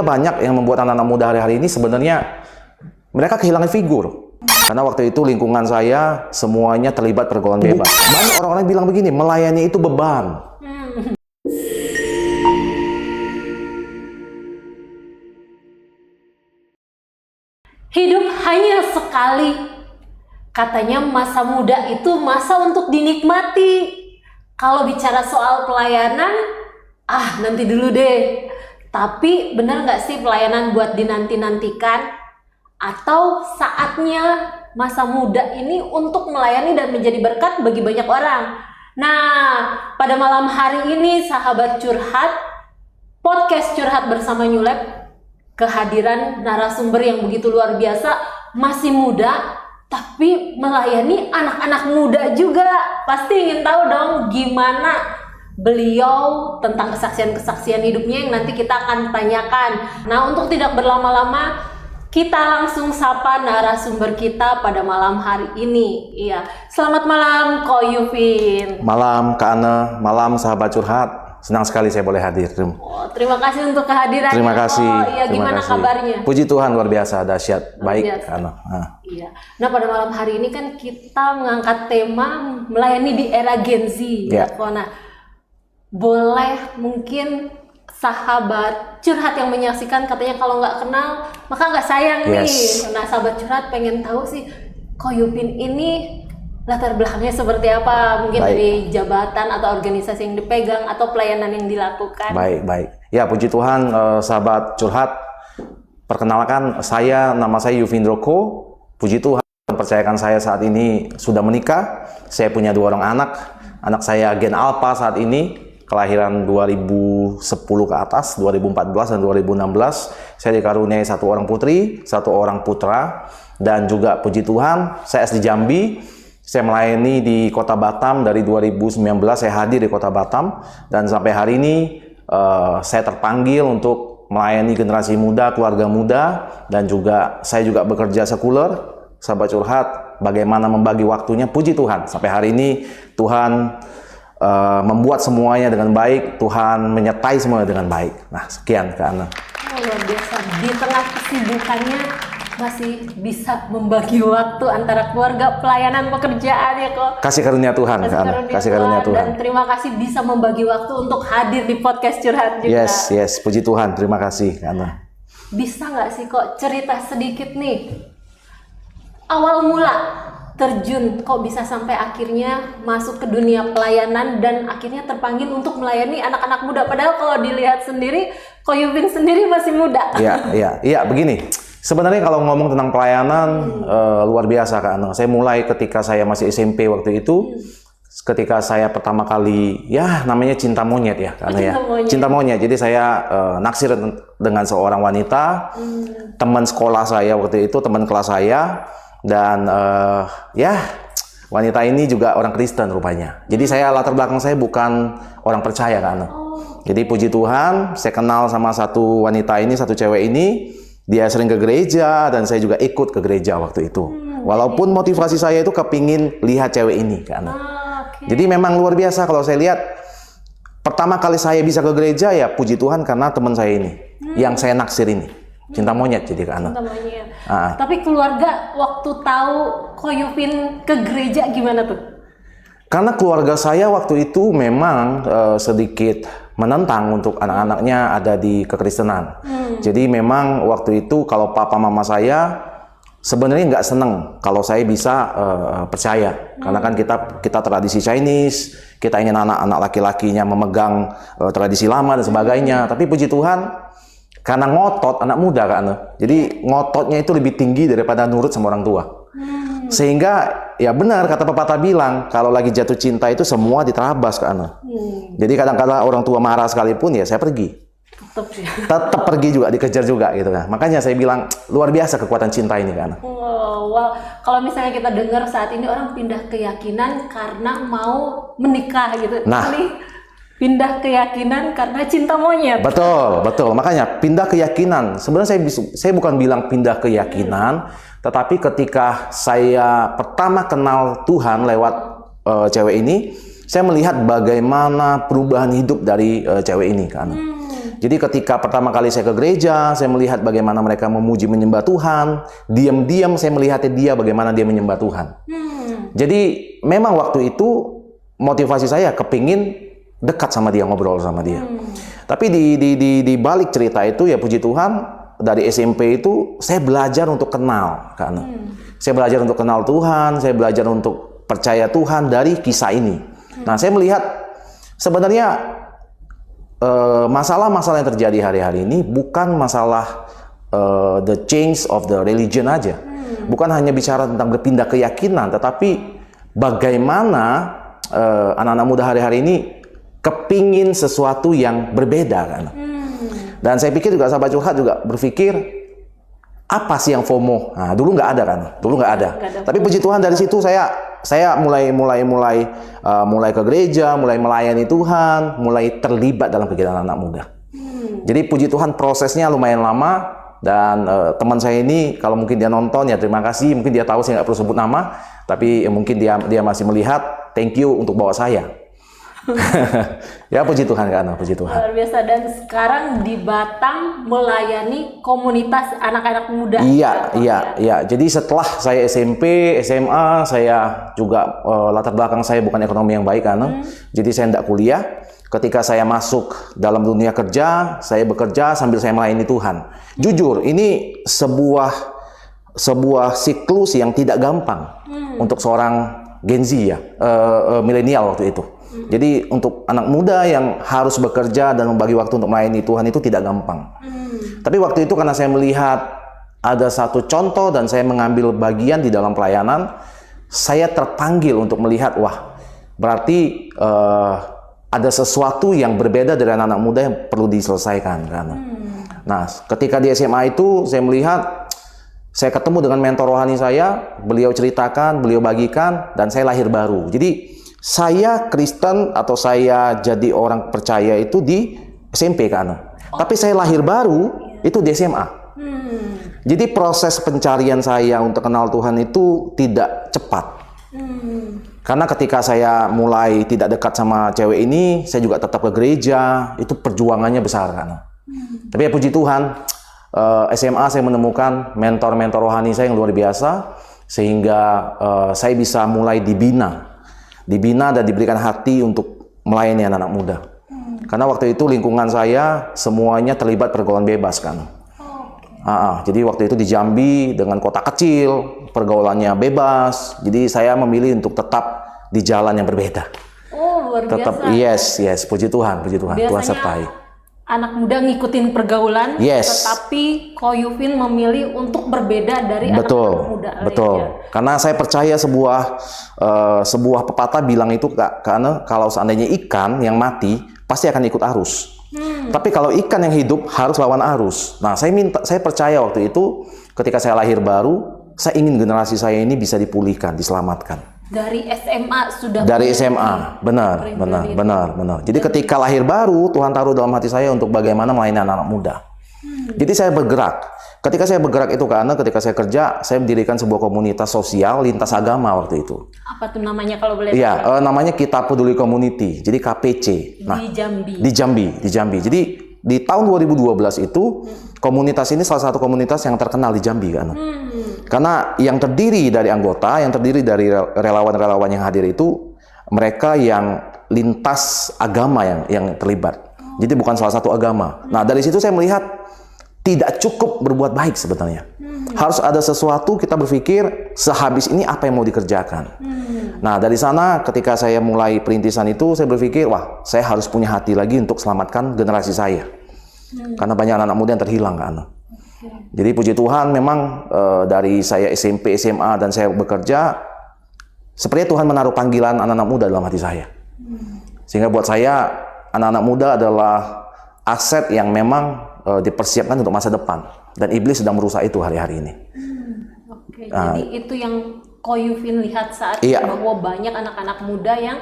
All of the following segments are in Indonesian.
Banyak yang membuat anak-anak muda hari-hari ini sebenarnya mereka kehilangan figur. Karena waktu itu lingkungan saya semuanya terlibat pergaulan bebas. Banyak orang-orang bilang begini, melayani itu beban. Hidup hanya sekali. Katanya masa muda itu masa untuk dinikmati. Kalau bicara soal pelayanan, nanti dulu deh. Tapi benar nggak sih pelayanan buat dinanti-nantikan? Atau saatnya masa muda ini untuk melayani dan menjadi berkat bagi banyak orang? Nah, pada malam hari ini sahabat curhat, podcast curhat bersama New Lab, kehadiran narasumber yang begitu luar biasa, masih muda, tapi melayani anak-anak muda juga. Pasti ingin tahu dong gimana beliau tentang kesaksian-kesaksian hidupnya yang nanti kita akan tanyakan. Nah, untuk tidak berlama-lama, kita langsung sapa narasumber kita pada malam hari ini. Iya, selamat malam Ko Yufin. Malam Kak Ane, malam sahabat curhat. Senang sekali saya boleh hadir. Terima kasih untuk kehadirannya. Terima kasih. Iya, gimana kabarnya? Puji Tuhan, luar biasa, dahsyat, baik. Kak Ane. Iya. Nah, pada malam hari ini kan kita mengangkat tema melayani di era Gen Z. Ya. Nah, boleh mungkin sahabat curhat yang menyaksikan katanya kalau nggak kenal maka nggak sayang nih. Nah, sahabat curhat pengen tahu sih Ko Yufin ini latar belakangnya seperti apa, mungkin dari jabatan atau organisasi yang dipegang atau pelayanan yang dilakukan. Baik. Ya, puji Tuhan, sahabat curhat. Perkenalkan, nama saya Yufindro Ko. Puji Tuhan, percayakan saya saat ini sudah menikah. Saya punya 2 orang anak. Anak saya Gen Alpha saat ini, kelahiran 2010 ke atas, 2014 dan 2016. Saya dikaruniai 1 orang putri, 1 orang putra. Dan juga puji Tuhan, saya asli Jambi. Saya melayani di Kota Batam dari 2019, saya hadir di Kota Batam. Dan sampai hari ini saya terpanggil untuk melayani generasi muda, keluarga muda. Dan juga saya juga bekerja sekuler, sahabat curhat, bagaimana membagi waktunya. Puji Tuhan, sampai hari ini Tuhan membuat semuanya dengan baik. Tuhan menyertai semuanya dengan baik. Nah, sekian Kak Ana. Luar biasa, di tengah kesibukannya masih bisa membagi waktu antara keluarga, pelayanan, pekerjaan ya kok. Kasih karunia Tuhan, kasih karunia Tuhan. Dan terima kasih bisa membagi waktu untuk hadir di podcast curhat juga. Yes, puji Tuhan, terima kasih Ana. Bisa nggak sih kok cerita sedikit nih, awal mula terjun kok bisa sampai akhirnya masuk ke dunia pelayanan dan akhirnya terpanggil untuk melayani anak-anak muda. Padahal kalau dilihat sendiri, Ko Yufin sendiri masih muda. Iya, begini. Sebenarnya kalau ngomong tentang pelayanan luar biasa Kak Ana. Saya mulai ketika saya masih SMP waktu itu, ketika saya pertama kali namanya cinta monyet ya Kak Ana Cinta monyet. Jadi saya naksir dengan seorang wanita, teman sekolah saya waktu itu, teman kelas saya, dan wanita ini juga orang Kristen rupanya. Jadi saya latar belakang saya bukan orang percaya Kak Ana. Jadi puji Tuhan, saya kenal sama satu wanita ini, satu cewek ini. Dia sering ke gereja dan saya juga ikut ke gereja waktu itu. Walaupun motivasi saya itu kepingin lihat cewek ini Kak Ana. Jadi memang luar biasa kalau saya lihat. Pertama kali saya bisa ke gereja ya puji Tuhan karena teman saya ini. Yang saya naksir ini. Cinta monyet jadi Kak Ana. Cinta monyet. Tapi keluarga waktu tahu Ko Yufin ke gereja gimana tuh? Karena keluarga saya waktu itu memang sedikit menentang untuk anak-anaknya ada di kekristenan. Jadi memang waktu itu kalau papa mama saya sebenarnya nggak seneng kalau saya bisa percaya. Karena kan kita tradisi Chinese, kita ingin anak-anak laki-lakinya memegang tradisi lama dan sebagainya. Tapi puji Tuhan, karena ngotot anak muda kan, jadi ngototnya itu lebih tinggi daripada nurut sama orang tua. Sehingga ya benar kata pepatah bilang kalau lagi jatuh cinta itu semua diterabas Kak. Jadi kadang-kadang orang tua marah sekalipun ya saya pergi. Tetap pergi juga, dikejar juga gitu kan. Makanya saya bilang luar biasa kekuatan cinta ini Kak. Kalau misalnya kita dengar saat ini orang pindah keyakinan karena mau menikah gitu. Nah, pindah keyakinan karena cinta monyet. Betul. Makanya pindah keyakinan. Sebenarnya saya bukan bilang pindah keyakinan, tetapi ketika saya pertama kenal Tuhan lewat cewek ini, saya melihat bagaimana perubahan hidup dari cewek ini kan. Jadi ketika pertama kali saya ke gereja, saya melihat bagaimana mereka memuji menyembah Tuhan. Diam-diam saya melihat dia bagaimana dia menyembah Tuhan. Jadi memang waktu itu motivasi saya kepingin dekat sama dia, ngobrol sama dia. Tapi di balik cerita itu ya puji Tuhan, dari SMP itu saya belajar untuk kenal kan. Saya belajar untuk kenal Tuhan, saya belajar untuk percaya Tuhan dari kisah ini. Nah, saya melihat sebenarnya masalah-masalah yang terjadi hari-hari ini bukan masalah the change of the religion aja. Bukan hanya bicara tentang berpindah keyakinan, tetapi bagaimana anak-anak muda hari-hari ini kepingin sesuatu yang berbeda kan. Dan saya pikir juga sahabat curhat juga berpikir apa sih yang FOMO? Nah, dulu nggak ada kan, dulu nggak ada. Tapi puji Tuhan dari situ saya mulai ke gereja, mulai melayani Tuhan, mulai terlibat dalam kegiatan anak muda. Jadi puji Tuhan prosesnya lumayan lama dan teman saya ini kalau mungkin dia nonton ya terima kasih, mungkin dia tahu saya nggak perlu sebut nama, tapi mungkin dia masih melihat, thank you untuk bawa saya. Ya puji Tuhan kan, puji Tuhan. Luar biasa. Dan sekarang di Batam melayani komunitas anak-anak muda. Iya. Jadi setelah saya SMP, SMA, saya juga latar belakang saya bukan ekonomi yang baik kan. Jadi saya tidak kuliah. Ketika saya masuk dalam dunia kerja, saya bekerja sambil saya melayani Tuhan. Jujur, ini sebuah siklus yang tidak gampang untuk seorang Gen Z ya, milenial waktu itu. Jadi untuk anak muda yang harus bekerja dan membagi waktu untuk melayani Tuhan itu tidak gampang. Tapi waktu itu karena saya melihat ada satu contoh dan saya mengambil bagian di dalam pelayanan, saya terpanggil untuk melihat, wah berarti ada sesuatu yang berbeda dari anak-anak muda yang perlu diselesaikan kan. Nah, ketika di SMA itu saya melihat, saya ketemu dengan mentor rohani saya, beliau ceritakan, beliau bagikan, dan saya lahir baru. Jadi saya Kristen atau saya jadi orang percaya itu di SMP kan. Tapi saya lahir baru itu di SMA. Jadi proses pencarian saya untuk kenal Tuhan itu tidak cepat. Karena ketika saya mulai tidak dekat sama cewek ini, saya juga tetap ke gereja, itu perjuangannya besar kan. Tapi ya puji Tuhan, SMA saya menemukan mentor-mentor rohani saya yang luar biasa, sehingga saya bisa mulai dibina dan diberikan hati untuk melayani anak-anak muda. Karena waktu itu lingkungan saya semuanya terlibat pergaulan bebas kan. Jadi waktu itu di Jambi dengan kota kecil, pergaulannya bebas. Jadi saya memilih untuk tetap di jalan yang berbeda. Oh, luar biasa. Tetap yes, puji Tuhan. Biasanya Tuhan sertai. Anak muda ngikutin pergaulan, yes. Tetapi Ko Yufin memilih untuk berbeda dari anak-anak muda. Betul. Karena saya percaya sebuah pepatah bilang itu karena kalau seandainya ikan yang mati pasti akan ikut arus. Tapi kalau ikan yang hidup harus lawan arus. Nah, saya percaya waktu itu ketika saya lahir baru, saya ingin generasi saya ini bisa dipulihkan, diselamatkan. Dari SMA sudah. Dari SMA, benar. Jadi ketika lahir baru, Tuhan taruh dalam hati saya untuk bagaimana melayani anak-anak muda. Jadi saya bergerak. Ketika saya bergerak itu karena ketika saya kerja, saya mendirikan sebuah komunitas sosial lintas agama waktu itu. Apa tuh namanya kalau boleh tahu? Iya, namanya Kita Peduli Community. Jadi KPC. Nah, di Jambi. Jadi di tahun 2012 itu komunitas ini salah satu komunitas yang terkenal di Jambi kan. Karena yang terdiri dari anggota, yang terdiri dari relawan-relawan yang hadir itu mereka yang lintas agama yang terlibat. Jadi bukan salah satu agama. Nah, dari situ saya melihat tidak cukup berbuat baik sebenarnya. Harus ada sesuatu, kita berpikir sehabis ini apa yang mau dikerjakan. Nah, dari sana ketika saya mulai perintisan itu, saya berpikir, wah, saya harus punya hati lagi untuk selamatkan generasi saya. Karena banyak anak-anak muda yang terhilang kan. Jadi puji Tuhan memang dari saya SMP, SMA dan saya bekerja, sepertinya Tuhan menaruh panggilan anak-anak muda dalam hati saya. Sehingga buat saya anak-anak muda adalah aset yang memang dipersiapkan untuk masa depan. Dan iblis sedang merusak itu hari-hari ini. Jadi itu yang Ko Yufin lihat saat ini, bahwa banyak anak-anak muda yang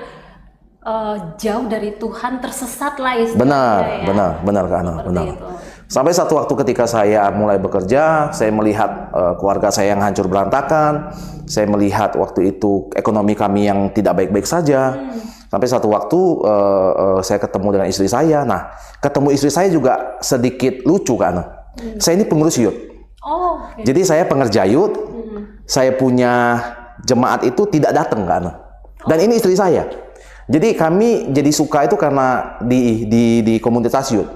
jauh dari Tuhan, tersesat lah istilahnya. Benar Kak Ana, benar. Sampai satu waktu ketika saya mulai bekerja, saya melihat keluarga saya yang hancur berantakan, saya melihat waktu itu ekonomi kami yang tidak baik-baik saja. Sampai satu waktu saya ketemu dengan istri saya. Nah, ketemu istri saya juga sedikit lucu kan. Saya ini pengurus youth. Oh, oke. Jadi saya pengerja youth. Saya punya jemaat itu tidak datang kan. Dan ini istri saya. Jadi kami jadi suka itu karena di komunitas youth.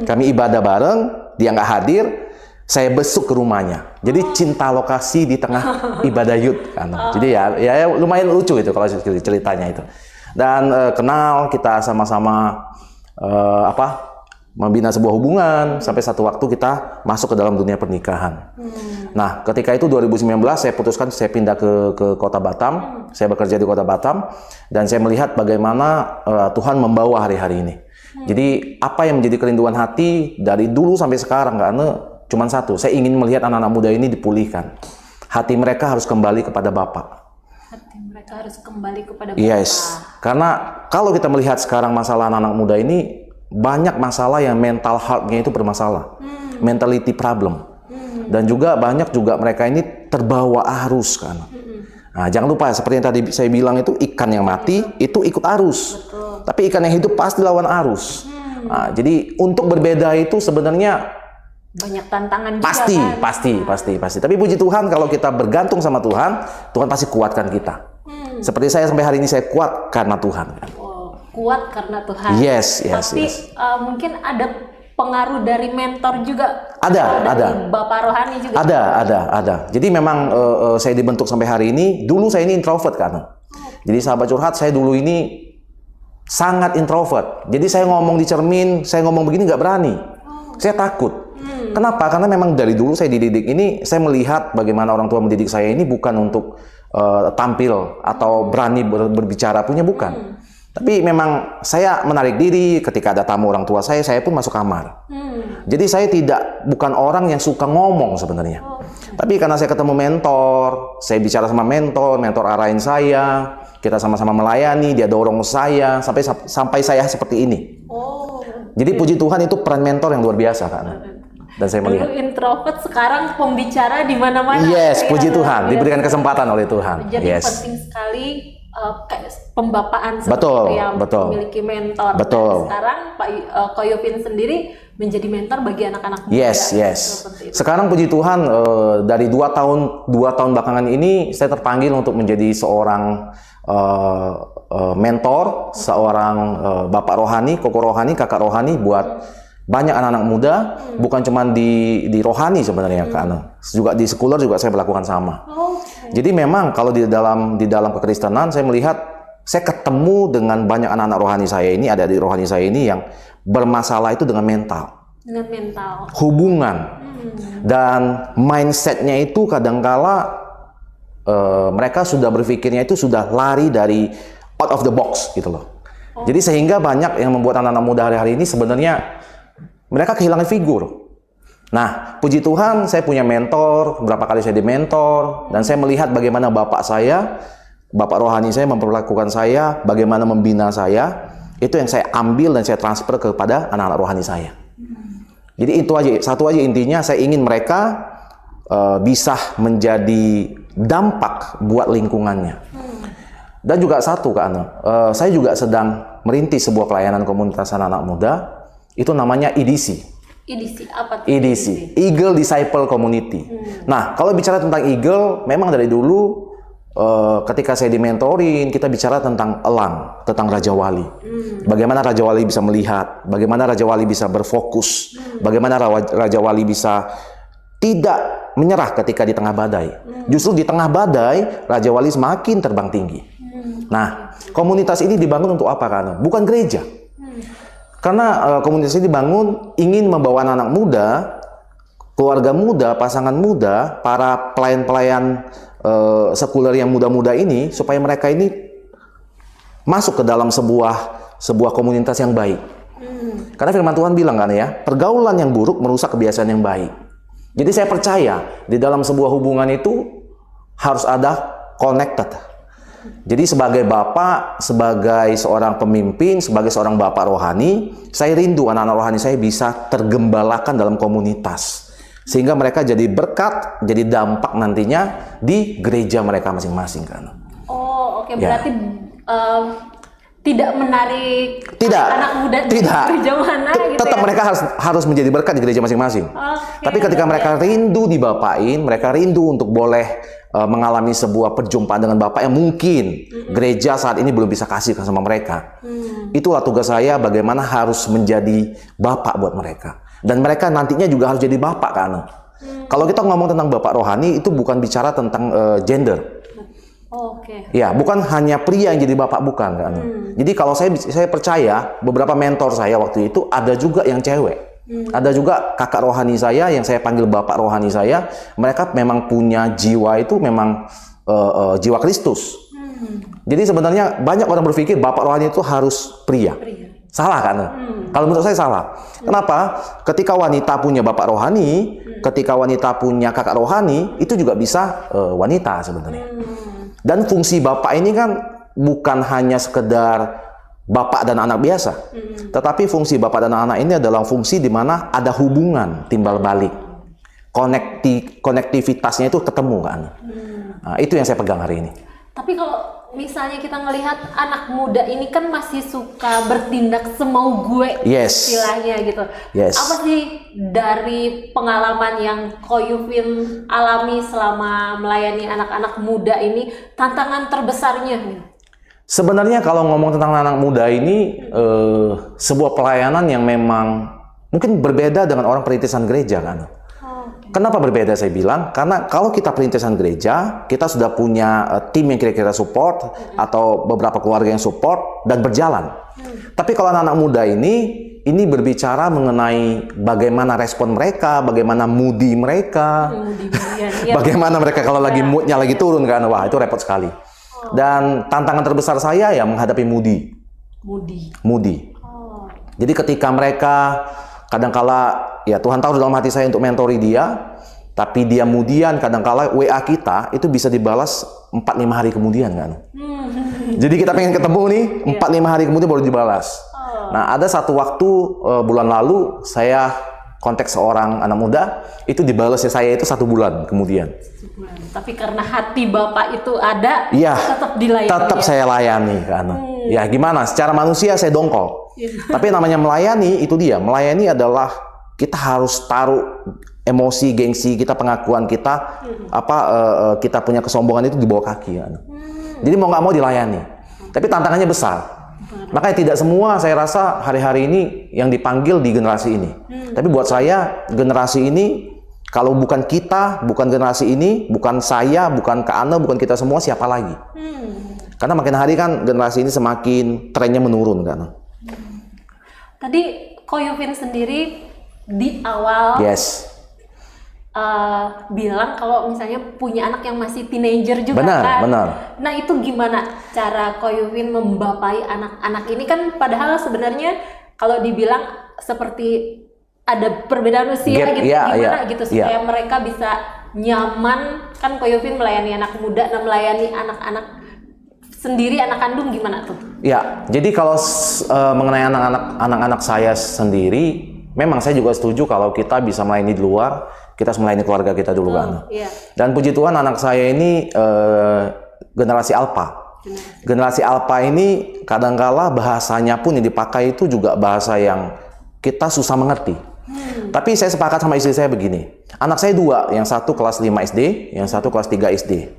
Kami ibadah bareng, dia nggak hadir, saya besuk ke rumahnya. Jadi cinta lokasi di tengah ibadah youth kan. Jadi ya lumayan lucu itu kalau ceritanya itu. Dan kenal, kita sama-sama membina sebuah hubungan sampai satu waktu kita masuk ke dalam dunia pernikahan. Nah, ketika itu 2019 saya putuskan saya pindah ke Kota Batam. Saya bekerja di Kota Batam dan saya melihat bagaimana Tuhan membawa hari-hari ini. Jadi apa yang menjadi kerinduan hati dari dulu sampai sekarang karena cuma satu, saya ingin melihat anak-anak muda ini dipulihkan. Hati mereka harus kembali kepada Bapa. Hati mereka harus kembali kepada Bapa. Yes, karena kalau kita melihat sekarang masalah anak-anak muda ini banyak masalah yang mental health-nya itu bermasalah, mentality problem, dan juga banyak juga mereka ini terbawa arus kan. Nah, jangan lupa seperti yang tadi saya bilang itu ikan yang mati itu ikut arus, tapi ikan yang hidup pasti lawan arus. Nah, jadi untuk berbeda itu sebenarnya banyak tantangan juga pasti, kan? pasti. Tapi puji Tuhan kalau kita bergantung sama Tuhan, Tuhan pasti kuatkan kita. Seperti saya sampai hari ini saya kuat karena Tuhan. Kan? Kuat karena Tuhan. Yes. Tapi mungkin ada pengaruh dari mentor juga. Ada. Bapak rohani juga. Ada. Jadi memang saya dibentuk sampai hari ini. Dulu saya ini introvert kan. Jadi sahabat curhat saya dulu ini sangat introvert. Jadi saya ngomong di cermin, saya ngomong begini nggak berani. Saya takut. Kenapa? Karena memang dari dulu saya dididik ini, saya melihat bagaimana orang tua mendidik saya ini bukan untuk tampil atau berani berbicara punya bukan. Tapi memang saya menarik diri ketika ada tamu orang tua saya pun masuk kamar. Jadi saya bukan orang yang suka ngomong sebenarnya. Tapi karena saya ketemu mentor, saya bicara sama mentor arahin saya, kita sama-sama melayani, dia dorong saya sampai saya seperti ini. Jadi puji Tuhan itu peran mentor yang luar biasa kan. Dan saya melihat. Dulu introvert, sekarang pembicara di mana-mana. Yes, puji Tuhan, diberikan kesempatan oleh Tuhan. Jadi penting sekali pembapaan seperti yang memiliki mentor. Dan sekarang Pak Ko Yovin sendiri menjadi mentor bagi anak-anak muda. Yes. Sekarang puji Tuhan dari 2 tahun belakangan ini saya terpanggil untuk menjadi seorang mentor, seorang bapak rohani, koko rohani, kakak rohani buat banyak anak-anak muda, bukan cuma di rohani sebenarnya kan. Juga di sekuler juga saya melakukan sama. Jadi memang kalau di dalam kekristenan saya melihat saya ketemu dengan banyak anak-anak rohani saya ini, ada di rohani saya ini yang bermasalah itu dengan mental. Hubungan. Dan mindsetnya itu kadangkala mereka sudah berpikirnya itu sudah lari dari out of the box gitu loh. Jadi sehingga banyak yang membuat anak-anak muda hari-hari ini sebenarnya mereka kehilangan figur. Nah, puji Tuhan saya punya mentor, berapa kali saya dimentor, dan saya melihat bagaimana bapak rohani saya memperlakukan saya, bagaimana membina saya, itu yang saya ambil dan saya transfer kepada anak-anak rohani saya. Jadi itu aja, satu aja intinya, saya ingin mereka bisa menjadi dampak buat lingkungannya. Dan juga satu Kak Ana, saya juga sedang merintis sebuah pelayanan komunitas anak-anak muda, itu namanya EDC. EDC apa tuh? EDC, Eagle Disciple Community. Nah, kalau bicara tentang Eagle, memang dari dulu ketika saya dimentorin, kita bicara tentang elang, tentang Raja Wali. Bagaimana Raja Wali bisa melihat, bagaimana Raja Wali bisa berfokus, bagaimana Raja Wali bisa tidak menyerah ketika di tengah badai. Justru di tengah badai, Raja Wali semakin terbang tinggi. Nah, komunitas ini dibangun untuk apa kan? Bukan gereja. Karena komunitas ini dibangun ingin membawa anak-anak muda, keluarga muda, pasangan muda, para pelayan-pelayan sekuler yang muda-muda ini, supaya mereka ini masuk ke dalam sebuah komunitas yang baik. Karena firman Tuhan bilang kan ya, pergaulan yang buruk merusak kebiasaan yang baik. Jadi saya percaya di dalam sebuah hubungan itu harus ada connected. Jadi sebagai bapak, sebagai seorang pemimpin, sebagai seorang bapak rohani, saya rindu anak-anak rohani saya bisa tergembalakan dalam komunitas. Sehingga mereka jadi berkat, jadi dampak nantinya di gereja mereka masing-masing kan. Oh, oke. Berarti tidak menarik Tidak. anak muda di Tidak. gereja mana gitu Tetap ya? mereka harus menjadi berkat di gereja masing-masing. Oke, Tapi ketika mereka rindu dibapain, mereka rindu untuk boleh mengalami sebuah perjumpaan dengan Bapak yang mungkin gereja saat ini belum bisa kasih sama mereka. Itulah tugas saya, bagaimana harus menjadi Bapak buat mereka. Dan mereka nantinya juga harus jadi Bapak kan. Kalau kita ngomong tentang Bapak rohani, itu bukan bicara tentang gender. Oke. Ya, bukan hanya pria yang jadi bapak, bukan kan. Jadi kalau saya percaya, beberapa mentor saya waktu itu ada juga yang cewek. Ada juga kakak rohani saya yang saya panggil bapak rohani saya, mereka memang punya jiwa itu memang jiwa Kristus. Jadi sebenarnya banyak orang berpikir bapak rohani itu harus pria. Salah kan? Kalau menurut saya salah. Kenapa? Ketika wanita punya bapak rohani, ketika wanita punya kakak rohani, itu juga bisa wanita sebenarnya. Dan fungsi bapak ini kan bukan hanya sekedar bapak dan anak biasa, tetapi fungsi bapak dan anak ini adalah fungsi di mana ada hubungan timbal balik, konektivitasnya itu ketemu kan. Nah, itu yang saya pegang hari ini. Tapi kalau misalnya kita ngelihat anak muda ini kan masih suka bertindak semau gue, Yes. istilahnya gitu. Yes. Apa sih dari pengalaman yang Ko Yufin alami selama melayani anak-anak muda ini, tantangan terbesarnya? Sebenarnya kalau ngomong tentang anak muda ini, sebuah pelayanan yang memang mungkin berbeda dengan orang perintisan gereja kan. Kenapa berbeda saya bilang? Karena kalau kita perintisan gereja, kita sudah punya tim yang kira-kira support atau beberapa keluarga yang support dan berjalan. Tapi kalau anak-anak muda ini berbicara mengenai bagaimana respon mereka, bagaimana moody mereka, bagaimana mereka kalau lagi moodnya lagi turun kan, wah itu repot sekali. Dan tantangan terbesar saya ya menghadapi moody. Jadi ketika mereka kadangkala ya Tuhan tahu dalam hati saya untuk mentori dia, tapi dia kemudian kadangkala WA kita itu bisa dibalas 4-5 hari kemudian kan. Jadi kita pengen ketemu nih, 4-5 hari kemudian baru dibalas. Nah, ada satu waktu bulan lalu saya kontak seorang anak muda, itu dibalasnya saya itu 1 bulan kemudian. Tapi karena hati Bapak itu ada, Iya, tetap dilayani. Tetap saya layani kan. Ya gimana? Secara manusia saya dongkol. Tapi namanya melayani itu dia. Melayani adalah kita harus taruh emosi, gengsi kita, pengakuan kita, kita punya kesombongan itu di bawah kaki kan. Jadi mau nggak mau dilayani. Tapi tantangannya besar. Makanya tidak semua saya rasa hari-hari ini yang dipanggil di generasi ini. Tapi buat saya generasi ini kalau bukan kita, bukan generasi ini, bukan saya, bukan Kak Ana, bukan kita semua, siapa lagi? Karena makin hari kan generasi ini semakin trennya menurun kan. Tadi Ko Yufin sendiri di awal bilang kalau misalnya punya anak yang masih teenager juga kan. Benar. Nah itu gimana cara Ko Yufin membapai anak-anak ini kan padahal sebenarnya kalau dibilang seperti ada perbedaan usia gitu, gimana gitu supaya mereka bisa nyaman, kan Ko Yufin melayani anak muda dan melayani anak-anak sendiri, anak kandung gimana tuh? Ya, jadi kalau mengenai anak-anak saya sendiri, memang saya juga setuju kalau kita bisa melayani di luar, kita harus melayani keluarga kita dulu kan. Dan puji Tuhan anak saya ini generasi Alpha. Generasi Alpha ini kadangkala bahasanya pun yang dipakai itu juga bahasa yang kita susah mengerti. Tapi saya sepakat sama istri saya begini, anak saya 2, yang satu kelas 5 SD, yang satu kelas 3 SD.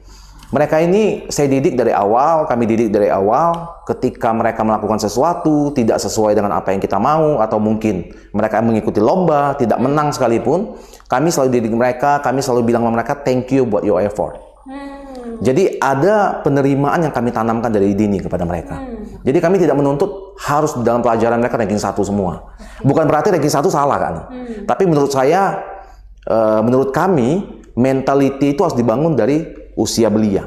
Mereka ini saya didik dari awal, kami didik dari awal, ketika mereka melakukan sesuatu tidak sesuai dengan apa yang kita mau, atau mungkin mereka mengikuti lomba, tidak menang sekalipun, kami selalu didik mereka, kami selalu bilang sama mereka, thank you buat your effort. Jadi ada penerimaan yang kami tanamkan dari dini kepada mereka. Jadi kami tidak menuntut harus dalam pelajaran mereka ranking 1 semua. Bukan berarti ranking 1 salah kan. Tapi menurut saya, menurut kami, mentality itu harus dibangun dari usia belia.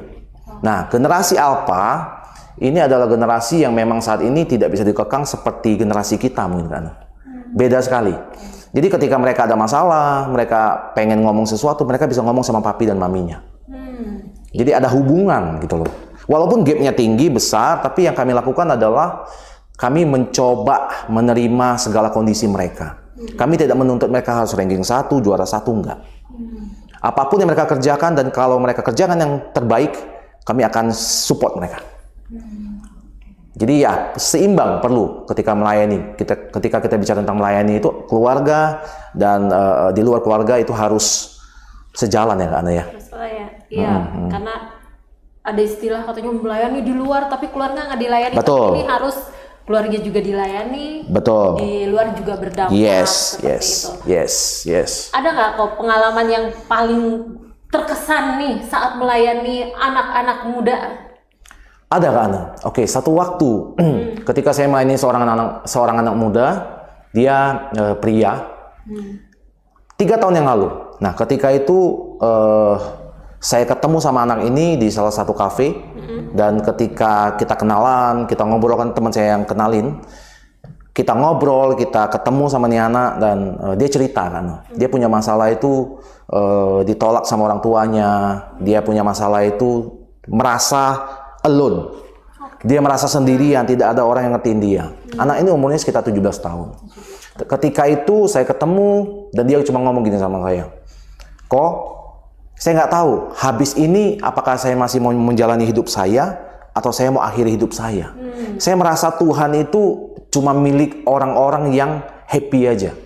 Nah, generasi Alpha ini adalah generasi yang memang saat ini tidak bisa dikekang seperti generasi kita mungkin kan. Beda sekali. Jadi ketika mereka ada masalah, mereka pengen ngomong sesuatu, mereka bisa ngomong sama papi dan maminya. Jadi ada hubungan gitu loh. Walaupun gapnya tinggi, besar, tapi yang kami lakukan adalah kami mencoba menerima segala kondisi mereka. Kami tidak menuntut mereka harus ranking 1, juara 1, enggak. Apapun yang mereka kerjakan, dan kalau mereka kerjakan yang terbaik, kami akan support mereka. Jadi ya seimbang perlu ketika melayani. Ketika kita bicara tentang melayani itu keluarga dan di luar keluarga itu harus sejalan ya Kak Ana ya. Iya, karena ada istilah katanya melayani di luar tapi keluarga nggak dilayani. Betul. Tapi ini harus keluarga juga dilayani. Betul. Di luar juga berdampak. Yes, seperti yes, itu. yes. Ada nggak kok pengalaman yang paling terkesan nih saat melayani anak-anak muda? Ada Kak Ana. Oke, satu waktu ketika saya melayani seorang anak muda, dia pria, 3 tahun yang lalu. Nah, ketika itu saya ketemu sama anak ini di salah satu kafe, dan ketika kita kenalan, kita ngobrol, kan teman saya yang kenalin, kita ngobrol, kita ketemu sama nih anak, dan dia cerita kan, dia punya masalah itu ditolak sama orang tuanya, dia punya masalah itu merasa alone. Dia merasa sendirian, tidak ada orang yang ngertiin dia. Anak ini umurnya sekitar 17 tahun. Ketika itu saya ketemu dan dia cuma ngomong gini sama saya. Kok saya nggak tahu habis ini apakah saya masih mau menjalani hidup saya atau saya mau akhiri hidup saya. Saya merasa Tuhan itu cuma milik orang-orang yang happy aja.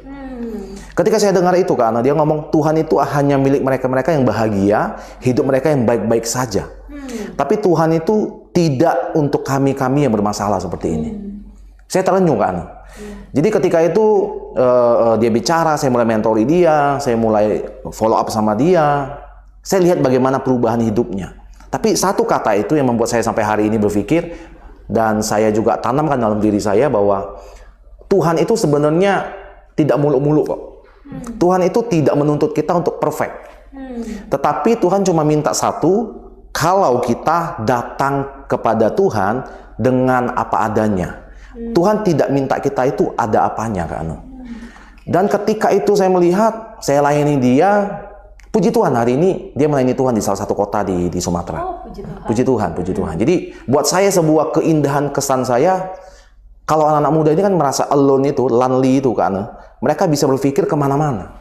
Ketika saya dengar itu karena dia ngomong Tuhan itu hanya milik mereka-mereka yang bahagia, hidup mereka yang baik-baik saja. Tapi Tuhan itu tidak untuk kami-kami yang bermasalah seperti ini. Saya terenyuh kan. Jadi ketika itu dia bicara, saya mulai mentori dia, saya mulai follow up sama dia. Saya lihat bagaimana perubahan hidupnya. Tapi satu kata itu yang membuat saya sampai hari ini berpikir, dan saya juga tanamkan dalam diri saya bahwa Tuhan itu sebenarnya tidak muluk-muluk kok. Tuhan itu tidak menuntut kita untuk perfect. Tetapi Tuhan cuma minta satu, kalau kita datang kepada Tuhan dengan apa adanya. Tuhan tidak minta kita itu ada apanya kan. Dan ketika itu saya melihat, saya layani dia, puji Tuhan hari ini dia melayani Tuhan di salah satu kota di Sumatera. Puji Tuhan, puji Tuhan. Jadi buat saya sebuah keindahan kesan saya, kalau anak-anak muda ini kan merasa alone itu, lonely itu kan, mereka bisa berpikir kemana-mana.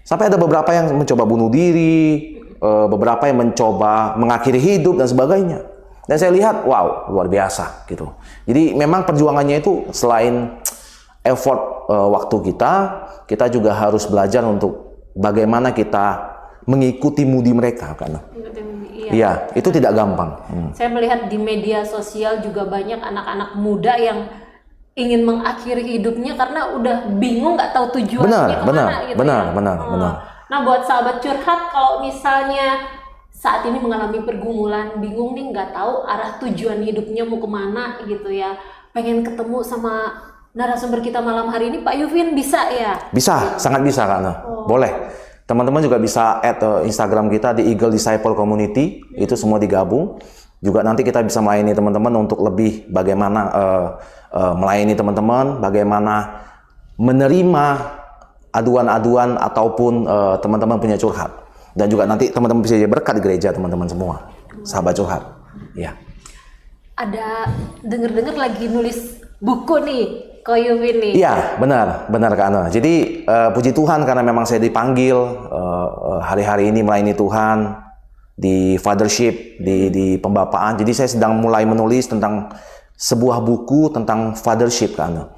Sampai ada beberapa yang mencoba bunuh diri, beberapa yang mencoba mengakhiri hidup dan sebagainya. Dan saya lihat, wow, luar biasa gitu. Jadi memang perjuangannya itu selain effort waktu kita juga harus belajar untuk bagaimana kita mengikuti mudi mereka kan. Iya, itu tidak gampang. Saya melihat di media sosial juga banyak anak-anak muda yang ingin mengakhiri hidupnya karena udah bingung, nggak tahu tujuannya kemana gitu. Benar. Nah, buat sahabat curhat, kalau misalnya saat ini mengalami pergumulan, bingung nih, nggak tahu arah tujuan hidupnya mau kemana gitu ya, pengen ketemu sama narasumber kita malam hari ini, Pak Yufin, bisa ya? Bisa, sangat bisa Kak. Boleh. Teman-teman juga bisa add Instagram kita di Eagle Disciple Community, itu semua digabung. Juga nanti kita bisa melayani teman-teman untuk lebih bagaimana melayani teman-teman, bagaimana menerima aduan-aduan ataupun teman-teman punya curhat. Dan juga nanti teman-teman bisa jadi berkat di gereja teman-teman semua, sahabat curhat. Ya. Ada dengar-dengar lagi nulis buku nih, Ko Yufin nih. Iya, benar Kak Ana. Jadi puji Tuhan karena memang saya dipanggil hari-hari ini melayani Tuhan di fathership, di pembapaan. Jadi saya sedang mulai menulis tentang sebuah buku tentang fathership Kak Ana.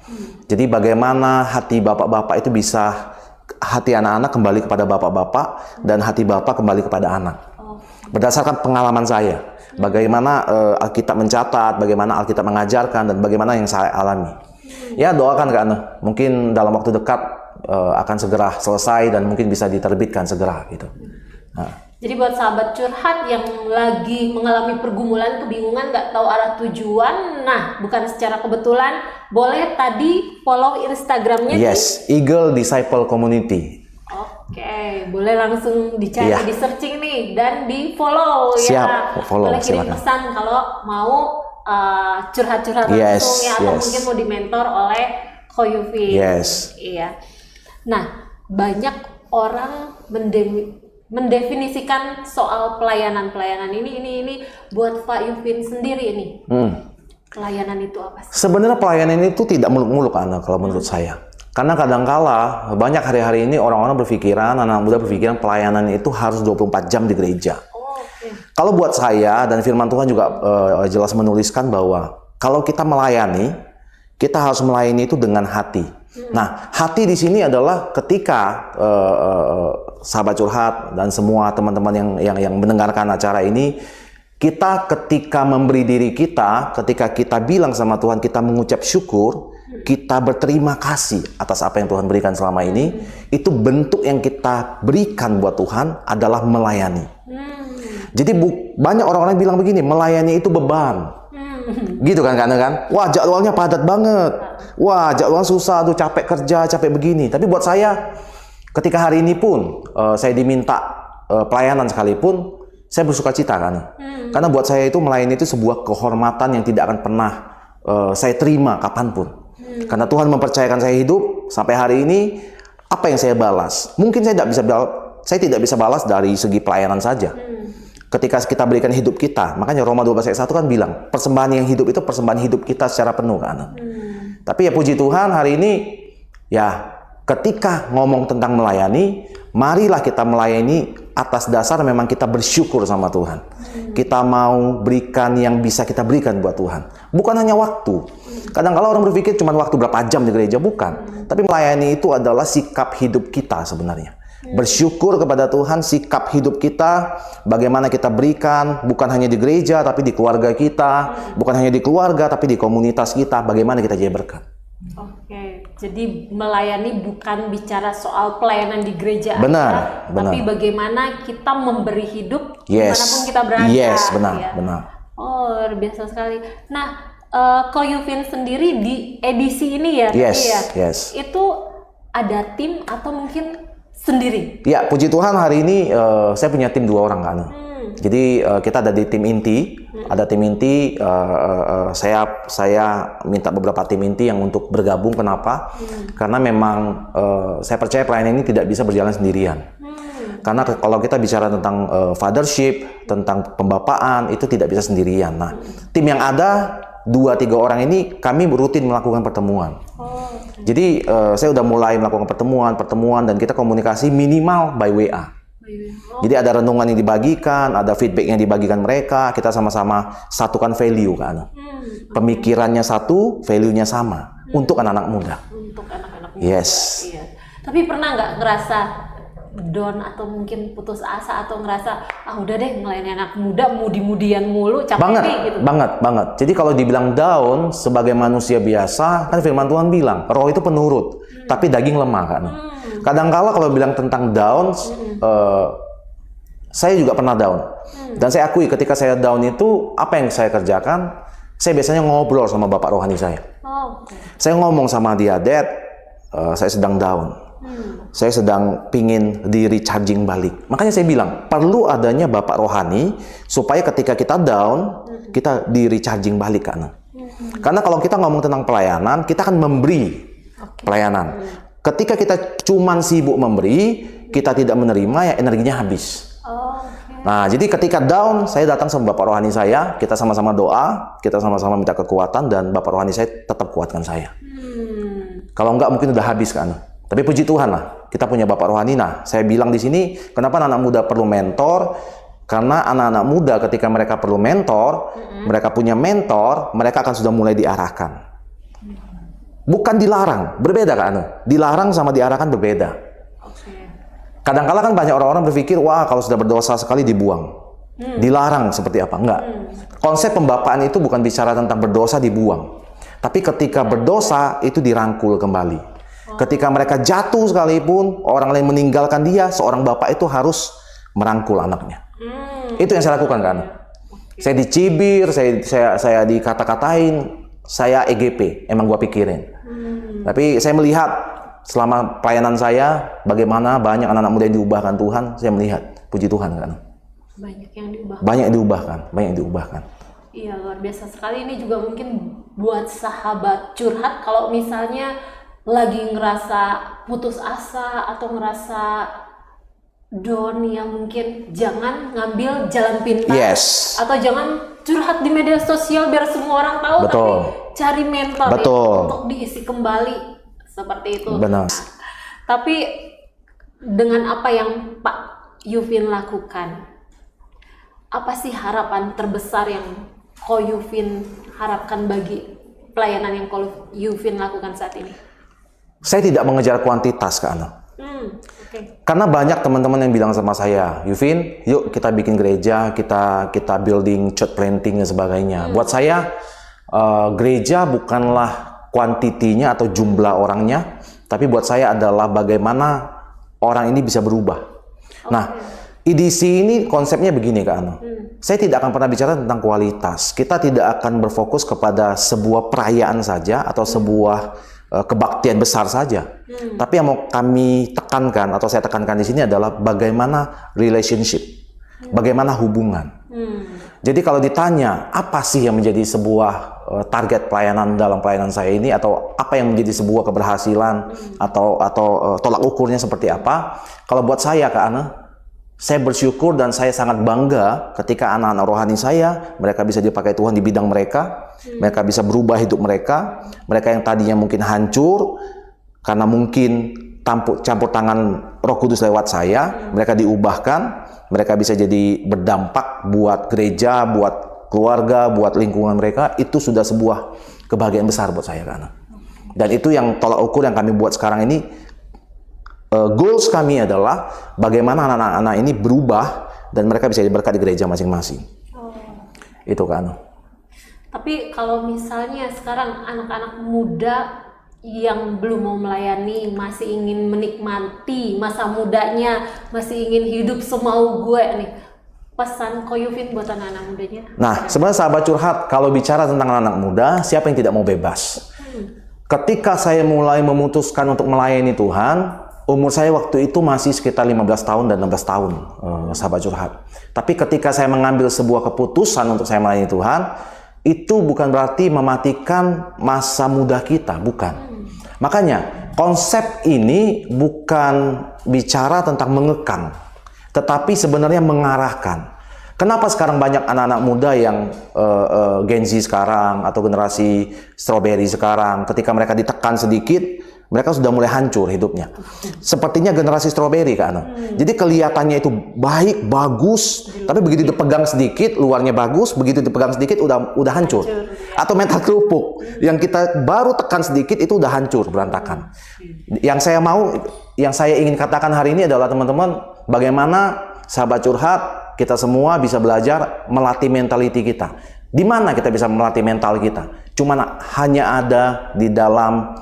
Jadi bagaimana hati bapak-bapak itu bisa, hati anak-anak kembali kepada bapak-bapak dan hati bapak kembali kepada anak. Berdasarkan pengalaman saya, bagaimana Alkitab mencatat, bagaimana Alkitab mengajarkan, dan bagaimana yang saya alami. Ya, doakan Kak Ana, mungkin dalam waktu dekat akan segera selesai dan mungkin bisa diterbitkan segera gitu. Jadi buat sahabat curhat yang lagi mengalami pergumulan, kebingungan, nggak tahu arah tujuan, nah bukan secara kebetulan, boleh tadi follow Instagramnya. Yes, Eagle Disciple Community. Oke, boleh langsung dicari, di searching nih, dan di follow. Siap, follow, boleh kirim silakan. pesan kalau mau curhat-curhat langsung ya, atau mungkin mau dimentor oleh Ko Yufin. Yes. Iya. Nah, banyak orang mendefinisikan soal pelayanan ini buat Pak Yufin sendiri nih. Pelayanan itu apa sih? Sebenarnya pelayanan itu tidak muluk-muluk Ana, kalau menurut saya. Karena kadangkala banyak hari-hari ini orang-orang berpikiran, anak muda berpikiran pelayanan itu harus 24 jam di gereja. Kalau buat saya, dan firman Tuhan juga jelas menuliskan bahwa kalau kita melayani, kita harus melayani itu dengan hati. Nah, hati di sini adalah ketika sahabat curhat dan semua teman-teman yang mendengarkan acara ini, kita ketika memberi diri kita, ketika kita bilang sama Tuhan, kita mengucap syukur, kita berterima kasih atas apa yang Tuhan berikan selama ini, itu bentuk yang kita berikan buat Tuhan adalah melayani. Jadi banyak orang-orang bilang begini, melayani itu beban. Gitu kan, wah jadwalnya padat banget, wah jadwal susah tuh, capek kerja, capek begini. Tapi buat saya, ketika hari ini pun saya diminta pelayanan sekalipun, saya bersuka cita kan. Karena buat saya itu melayani itu sebuah kehormatan yang tidak akan pernah saya terima kapanpun. Karena Tuhan mempercayakan saya hidup sampai hari ini, apa yang saya balas? Mungkin saya tidak bisa balas dari segi pelayanan saja. Ketika kita berikan hidup kita, makanya Roma 12 ayat 1 kan bilang, persembahan yang hidup itu persembahan hidup kita secara penuh kan. Tapi ya puji Tuhan hari ini, ya ketika ngomong tentang melayani, marilah kita melayani atas dasar memang kita bersyukur sama Tuhan. Kita mau berikan yang bisa kita berikan buat Tuhan. Bukan hanya waktu. Kadang-kala orang berpikir cuma waktu berapa jam di gereja, bukan. Tapi melayani itu adalah sikap hidup kita sebenarnya. Bersyukur kepada Tuhan, sikap hidup kita, bagaimana kita berikan, bukan hanya di gereja, tapi di keluarga kita, bukan hanya di keluarga, tapi di komunitas kita, bagaimana kita jadi berkat. Oke, jadi melayani bukan bicara soal pelayanan di gereja benar, aja, tapi bagaimana kita memberi hidup yes, dimanapun kita berada. Yes, benar, ya. benar. Oh, luar biasa sekali. Nah, Ko Yufin sendiri di edisi ini ya, yes. itu ada tim atau mungkin sendiri? Ya, puji Tuhan hari ini saya punya tim 2 orang kan. Jadi kita ada di tim inti, ada tim inti. Saya minta beberapa tim inti yang untuk bergabung. Kenapa? Karena memang saya percaya pelayanan ini tidak bisa berjalan sendirian. Karena kalau kita bicara tentang fathership, tentang pembapaan, itu tidak bisa sendirian. Nah, tim yang ada 2-3 orang ini kami rutin melakukan pertemuan. Jadi saya udah mulai melakukan pertemuan dan kita komunikasi minimal by WA. Jadi ada renungan yang dibagikan, ada feedback yang dibagikan mereka, kita sama-sama satukan value kan. Pemikirannya satu, value-nya sama untuk anak-anak muda. Untuk anak-anak muda. Yes. Iya. Tapi pernah nggak ngerasa down atau mungkin putus asa atau ngerasa udah deh melayani anak muda mudi-mudian mulu, capek nih gitu? Banget. Jadi kalau dibilang down sebagai manusia biasa, kan firman Tuhan bilang roh itu penurut, tapi daging lemah kan. Kadang-kala kalau bilang tentang down, saya juga pernah down. Dan saya akui ketika saya down itu apa yang saya kerjakan? Saya biasanya ngobrol sama bapak rohani saya. Saya ngomong sama dia, Dad, saya sedang down. Saya sedang pingin di recharging balik. Makanya saya bilang, perlu adanya bapak rohani supaya ketika kita down, kita di recharging balik kan. Karena kalau kita ngomong tentang pelayanan, kita akan memberi pelayanan. Ketika kita cuman sibuk memberi, kita tidak menerima, ya energinya habis. Nah, jadi ketika down, saya datang sama bapak rohani saya, kita sama-sama doa, kita sama-sama minta kekuatan, dan bapak rohani saya tetap kuatkan saya. Kalau enggak mungkin udah habis kan. Tapi puji Tuhan lah, kita punya bapak rohani. Nah, saya bilang di sini, kenapa anak muda perlu mentor? Karena anak-anak muda ketika mereka perlu mentor, mereka punya mentor, mereka akan sudah mulai diarahkan. Bukan dilarang, berbeda kan? Dilarang sama diarahkan berbeda. Kadang-kala kan banyak orang-orang berpikir, wah kalau sudah berdosa sekali dibuang. Dilarang seperti apa? Enggak. Konsep pembapaan itu bukan bicara tentang berdosa dibuang. Tapi ketika berdosa itu dirangkul kembali. Ketika mereka jatuh sekalipun, orang lain meninggalkan dia, seorang bapak itu harus merangkul anaknya. Itu yang saya lakukan kan. Saya dicibir, saya dikata-katain, saya EGP, emang gua pikirin. Tapi saya melihat selama pelayanan saya, bagaimana banyak anak-anak muda yang diubahkan Tuhan, saya melihat, puji Tuhan kan. Banyak yang diubahkan. Banyak yang diubahkan. Iya, luar biasa sekali. Ini juga mungkin buat sahabat curhat, kalau misalnya lagi ngerasa putus asa atau ngerasa down, ya mungkin jangan ngambil jalan pintas. Atau jangan curhat di media sosial biar semua orang tahu. Tapi cari mentor ya, untuk diisi kembali seperti itu. Benar. Nah, tapi dengan apa yang Pak Yufin lakukan, apa sih harapan terbesar yang Ko Yufin harapkan bagi pelayanan yang Ko Yufin lakukan saat ini? Saya tidak mengejar kuantitas, Kak Ana. Okay. Karena banyak teman-teman yang bilang sama saya, Yufin, yuk kita bikin gereja, kita building church planting dan sebagainya. Buat saya, gereja bukanlah kuantitinya atau jumlah orangnya, tapi buat saya adalah bagaimana orang ini bisa berubah. Nah, IDC ini konsepnya begini, Kak Ana. Saya tidak akan pernah bicara tentang kualitas. Kita tidak akan berfokus kepada sebuah perayaan saja atau sebuah kebaktian besar saja. Tapi yang mau kami tekankan atau saya tekankan di sini adalah bagaimana relationship, bagaimana hubungan. Jadi kalau ditanya apa sih yang menjadi sebuah target pelayanan dalam pelayanan saya ini, atau apa yang menjadi sebuah keberhasilan atau tolak ukurnya seperti apa? Kalau buat saya, Kak Ana, saya bersyukur dan saya sangat bangga ketika anak-anak rohani saya, mereka bisa dipakai Tuhan di bidang mereka, mereka bisa berubah hidup mereka yang tadinya mungkin hancur, karena mungkin campur tangan Roh Kudus lewat saya, mereka diubahkan, mereka bisa jadi berdampak buat gereja, buat keluarga, buat lingkungan mereka. Itu sudah sebuah kebahagiaan besar buat saya, karena. Dan itu yang tolak ukur yang kami buat sekarang ini. Goals kami adalah bagaimana anak-anak ini berubah dan mereka bisa diberkati di gereja masing-masing. Itu kan. Tapi kalau misalnya sekarang anak-anak muda yang belum mau melayani, masih ingin menikmati masa mudanya, masih ingin hidup semau gue nih, pesan Ko Yufin buat anak-anak mudanya? Nah, sebenarnya sahabat curhat, kalau bicara tentang anak-anak muda, siapa yang tidak mau bebas? Ketika saya mulai memutuskan untuk melayani Tuhan, umur saya waktu itu masih sekitar 15 tahun dan 16 tahun, sahabat curhat. Tapi ketika saya mengambil sebuah keputusan untuk saya melayani Tuhan, itu bukan berarti mematikan masa muda kita, bukan. Makanya, konsep ini bukan bicara tentang mengekang, tetapi sebenarnya mengarahkan. Kenapa sekarang banyak anak-anak muda yang Gen Z sekarang atau generasi strawberry sekarang, ketika mereka ditekan sedikit, mereka sudah mulai hancur hidupnya. Sepertinya generasi strawberry, Kak Ana. Jadi kelihatannya itu baik, bagus, tapi begitu dipegang sedikit, luarnya bagus, begitu dipegang sedikit udah hancur. Atau mental kerupuk, yang kita baru tekan sedikit itu udah hancur, berantakan. Yang saya ingin katakan hari ini adalah teman-teman, bagaimana sahabat curhat, kita semua bisa belajar melatih mentality kita. Di mana kita bisa melatih mental kita? Cuman hanya ada di dalam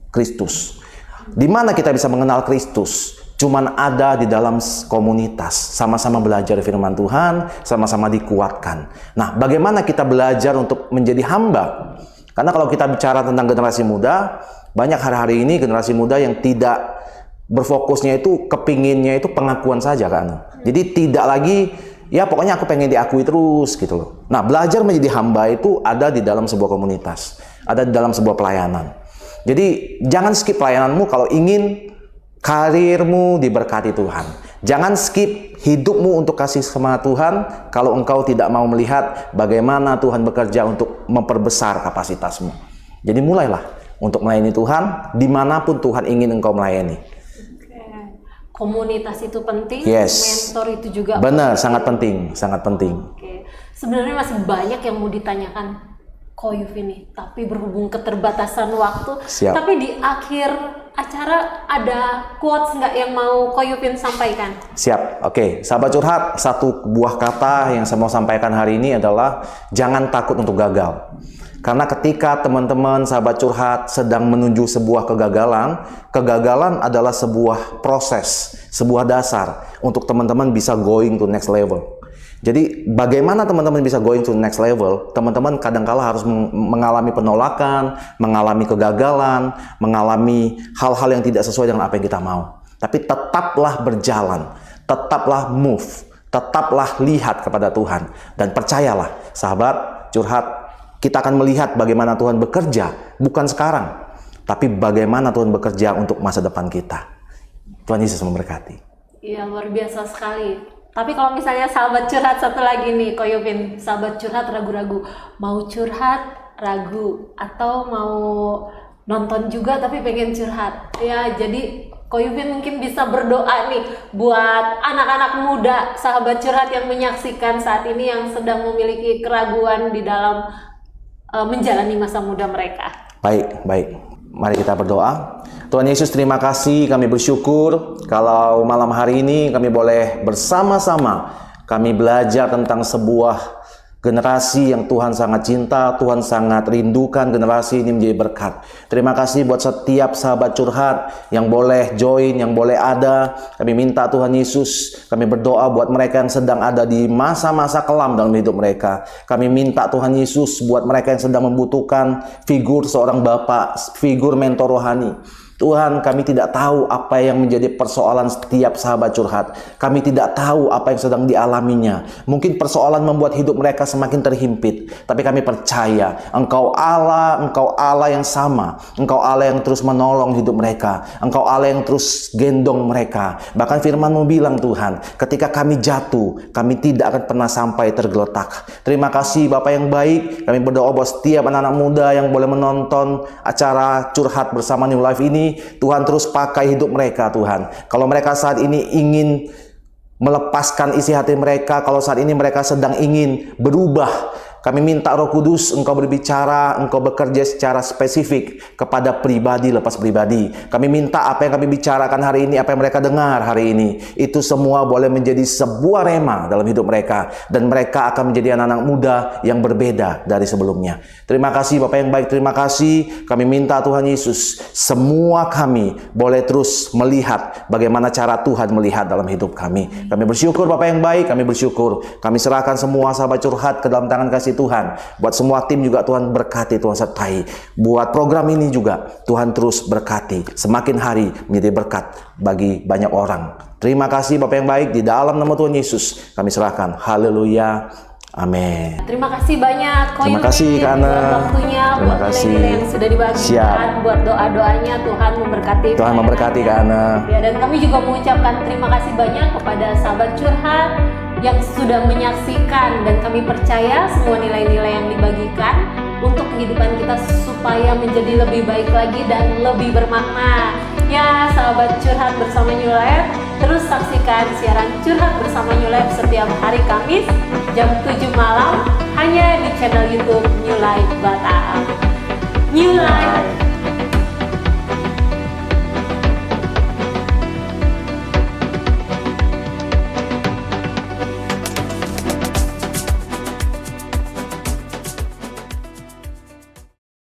Kristus. Di mana kita bisa mengenal Kristus? Cuman ada di dalam komunitas, sama-sama belajar firman Tuhan, sama-sama dikuatkan. Nah, bagaimana kita belajar untuk menjadi hamba? Karena kalau kita bicara tentang generasi muda, banyak hari-hari ini generasi muda yang tidak berfokusnya itu, kepinginnya itu pengakuan saja, kan? Jadi tidak lagi, ya pokoknya aku pengen diakui terus gitu loh. Nah, belajar menjadi hamba itu ada di dalam sebuah komunitas, ada di dalam sebuah pelayanan. Jadi jangan skip pelayananmu kalau ingin karirmu diberkati Tuhan. Jangan skip hidupmu untuk kasih semangat Tuhan kalau engkau tidak mau melihat bagaimana Tuhan bekerja untuk memperbesar kapasitasmu. Jadi mulailah untuk melayani Tuhan dimanapun Tuhan ingin engkau melayani. Komunitas itu penting, yes. Mentor itu juga benar, sangat penting, sangat penting. Oke. Sebenarnya masih banyak yang mau ditanyakan Ko Yufin nih, tapi berhubung keterbatasan waktu. Siap. Tapi di akhir acara ada quotes nggak yang mau Ko Yufin sampaikan? Siap, oke. Sahabat curhat, satu buah kata yang saya mau sampaikan hari ini adalah jangan takut untuk gagal. Karena ketika teman-teman sahabat curhat sedang menuju sebuah kegagalan, kegagalan adalah sebuah proses, sebuah dasar untuk teman-teman bisa going to next level. Jadi bagaimana teman-teman bisa going to next level? Teman-teman kadangkala harus mengalami penolakan, mengalami kegagalan, mengalami hal-hal yang tidak sesuai dengan apa yang kita mau. Tapi tetaplah berjalan, tetaplah move, tetaplah lihat kepada Tuhan. Dan percayalah, sahabat curhat, kita akan melihat bagaimana Tuhan bekerja, bukan sekarang, tapi bagaimana Tuhan bekerja untuk masa depan kita. Tuhan Yesus memberkati. Iya, luar biasa sekali. Tapi kalau misalnya sahabat curhat satu lagi nih, Ko Yufin, sahabat curhat ragu-ragu, mau curhat ragu atau mau nonton juga tapi pengen curhat. Ya, jadi Ko Yufin mungkin bisa berdoa nih buat anak-anak muda, sahabat curhat yang menyaksikan saat ini yang sedang memiliki keraguan di dalam menjalani masa muda mereka. Baik, baik. Mari kita berdoa. Tuhan Yesus, terima kasih, kami bersyukur kalau malam hari ini kami boleh bersama-sama kami belajar tentang sebuah generasi yang Tuhan sangat cinta, Tuhan sangat rindukan generasi ini menjadi berkat. Terima kasih buat setiap sahabat curhat yang boleh join, yang boleh ada. Kami minta Tuhan Yesus, kami berdoa buat mereka yang sedang ada di masa-masa kelam dalam hidup mereka. Kami minta Tuhan Yesus buat mereka yang sedang membutuhkan figur seorang bapak, figur mentor rohani. Tuhan, kami tidak tahu apa yang menjadi persoalan setiap sahabat curhat. Kami tidak tahu apa yang sedang dialaminya. Mungkin persoalan membuat hidup mereka semakin terhimpit. Tapi kami percaya Engkau Allah yang sama. Engkau Allah yang terus menolong hidup mereka. Engkau Allah yang terus gendong mereka. Bahkan firman-Mu bilang Tuhan, ketika kami jatuh, kami tidak akan pernah sampai tergeletak. Terima kasih Bapak yang baik. Kami berdoa buat setiap anak-anak muda yang boleh menonton acara curhat bersama New Life ini. Tuhan terus pakai hidup mereka Tuhan. Kalau mereka saat ini ingin melepaskan isi hati mereka, kalau saat ini mereka sedang ingin berubah, kami minta Roh Kudus Engkau berbicara, Engkau bekerja secara spesifik kepada pribadi lepas pribadi. Kami minta apa yang kami bicarakan hari ini, apa yang mereka dengar hari ini, itu semua boleh menjadi sebuah rema dalam hidup mereka. Dan mereka akan menjadi anak-anak muda yang berbeda dari sebelumnya. Terima kasih Bapak yang baik, terima kasih. Kami minta Tuhan Yesus, semua kami boleh terus melihat bagaimana cara Tuhan melihat dalam hidup kami. Kami bersyukur Bapak yang baik, kami bersyukur. Kami serahkan semua sahabat curhat ke dalam tangan kasih Tuhan. Buat semua tim juga Tuhan berkati, Tuhan sertai. Buat program ini juga Tuhan terus berkati. Semakin hari menjadi berkat bagi banyak orang. Terima kasih Bapak yang baik, di dalam nama Tuhan Yesus kami serahkan. Haleluya. Amin. Terima kasih banyak Ko Terima Yufin kasih Kak Ana. buat waktunya, Terima buat kasih. nilai-nilai yang sudah dibagikan, Siap. buat doa-doanya. Tuhan memberkati. Tuhan memberkati Kak Ana. Ya, dan kami juga mengucapkan terima kasih banyak kepada sahabat curhat yang sudah menyaksikan, dan kami percaya semua nilai-nilai yang dibagikan untuk kehidupan kita supaya menjadi lebih baik lagi dan lebih bermakna. Ya, sahabat curhat bersama New Life, terus saksikan siaran curhat bersama New Life setiap hari Kamis jam 7 malam hanya di channel YouTube New Life Batam. New Life